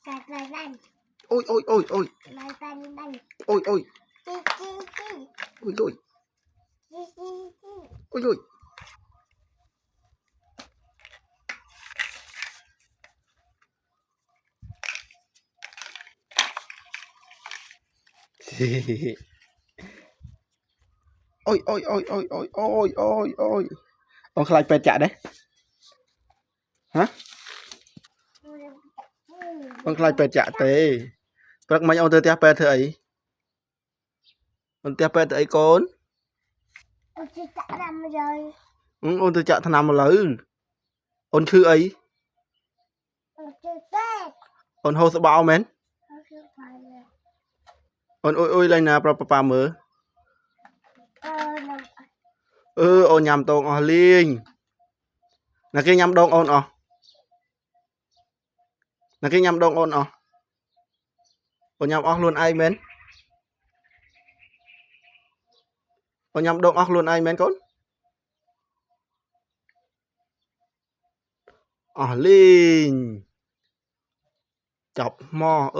ôi ôi ôi ôi ôi ôi ôi ôi ôi ôi ôi ôi ôi ôi ôi ôi ôi ôi ông khai pet chạ đấy hả ông khai pet chạ tê bật máy ông từ tia pet thử ấy ông tia pet ấy con ông từ chạ thằng nào mà lớn ông chữ ấy ông hô sao bao men ông ôi ôi lên nè papa mở ông nhầm tông ở liên là cái nhầm đông ông là cái nhầm đông ông ông nhầm óc luôn ai men ông nhầm đông óc luôn ai men con liên chọc mò